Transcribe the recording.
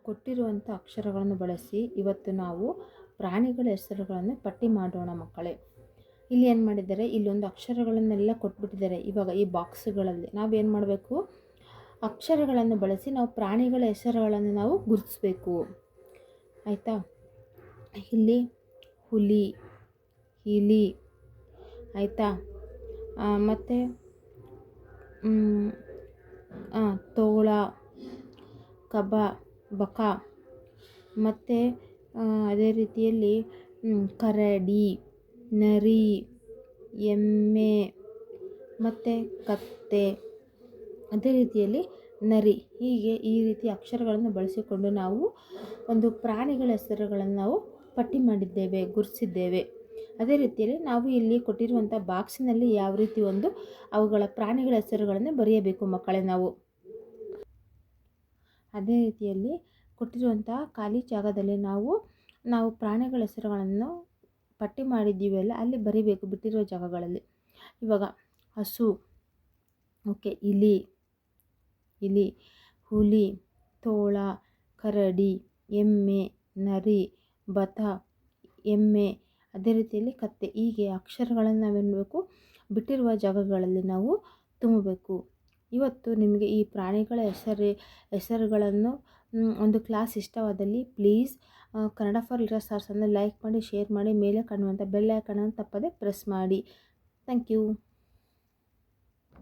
ಕೊಟ್ಟಿರುವಂಥ ಅಕ್ಷರಗಳನ್ನು ಬಳಸಿ ಇವತ್ತು ನಾವು ಪ್ರಾಣಿಗಳ ಹೆಸರುಗಳನ್ನು ಪಟ್ಟಿ ಮಾಡೋಣ ಮಕ್ಕಳೇ. ಇಲ್ಲಿ ಏನು ಮಾಡಿದ್ದಾರೆ, ಇಲ್ಲೊಂದು ಅಕ್ಷರಗಳನ್ನೆಲ್ಲ ಕೊಟ್ಬಿಟ್ಟಿದ್ದಾರೆ. ಇವಾಗ ಈ ಬಾಕ್ಸ್ಗಳಲ್ಲಿ ನಾವೇನು ಮಾಡಬೇಕು, ಅಕ್ಷರಗಳನ್ನು ಬಳಸಿ ನಾವು ಪ್ರಾಣಿಗಳ ಹೆಸರುಗಳನ್ನು ನಾವು ಗುರುತಿಸ್ಬೇಕು, ಆಯಿತಾ. ಇಲ್ಲಿ ಹುಲಿ, ಇಲಿ, ಆಯಿತಾ. ಮತ್ತು ತೋಳ, ಕಬ, ಬಕ, ಮತ್ತು ಅದೇ ರೀತಿಯಲ್ಲಿ ಕರಡಿ, ನರಿ, ಎಮ್ಮೆ ಮತ್ತು ಕತ್ತೆ, ಅದೇ ರೀತಿಯಲ್ಲಿ ನರಿ. ಹೀಗೆ ಈ ರೀತಿ ಅಕ್ಷರಗಳನ್ನು ಬಳಸಿಕೊಂಡು ನಾವು ಒಂದು ಪ್ರಾಣಿಗಳ ಹೆಸರುಗಳನ್ನು ನಾವು ಪಟ್ಟಿ ಮಾಡಿದ್ದೇವೆ, ಗುರುತಿಸಿದ್ದೇವೆ. ಅದೇ ರೀತಿಯಲ್ಲಿ ನಾವು ಇಲ್ಲಿ ಕೊಟ್ಟಿರುವಂಥ ಬಾಕ್ಸಿನಲ್ಲಿ ಯಾವ ರೀತಿ ಒಂದು ಅವುಗಳ ಪ್ರಾಣಿಗಳ ಹೆಸರುಗಳನ್ನು ಬರೆಯಬೇಕು ಮಕ್ಕಳೇ ನಾವು. ಅದೇ ರೀತಿಯಲ್ಲಿ ಕೊಟ್ಟಿರುವಂಥ ಖಾಲಿ ಜಾಗದಲ್ಲಿ ನಾವು ಪ್ರಾಣಿಗಳ ಹೆಸರುಗಳನ್ನು ಪಟ್ಟಿ ಮಾಡಿದ್ದೀವಲ್ಲ ಅಲ್ಲಿ ಬರಿಬೇಕು, ಬಿಟ್ಟಿರೋ ಜಾಗಗಳಲ್ಲಿ. ಇವಾಗ ಹಸು, ಓಕೆ, ಇಲಿ, ಹುಲಿ, ತೋಳ, ಕರಡಿ, ಎಮ್ಮೆ, ನರಿ, ಬತ, ಎಮ್ಮೆ, ಅದೇ ರೀತಿಯಲ್ಲಿ ಕತ್ತೆ. ಹೀಗೆ ಅಕ್ಷರಗಳನ್ನು ನಾವೇನು ಮಾಡಬೇಕು, ಬಿಟ್ಟಿರುವ ಜಾಗಗಳಲ್ಲಿ ನಾವು ತುಂಬಬೇಕು. ಇವತ್ತು ನಿಮಗೆ ಈ ಪ್ರಾಣಿಗಳ ಹೆಸರುಗಳನ್ನು ಒಂದು ಕ್ಲಾಸ್ ಇಷ್ಟವಾದಲ್ಲಿ ಪ್ಲೀಸ್ ಕನ್ನಡ ಫಾರ್ ಲಿಟಲ್ ಸ್ಟಾರ್ಸನ್ನು ಲೈಕ್ ಮಾಡಿ, ಶೇರ್ ಮಾಡಿ, ಮೇಲೆ ಕಾಣುವಂಥ ಬೆಲ್ ಐಕಾನನ್ನು ತಪ್ಪದೆ ಪ್ರೆಸ್ ಮಾಡಿ. Thank you.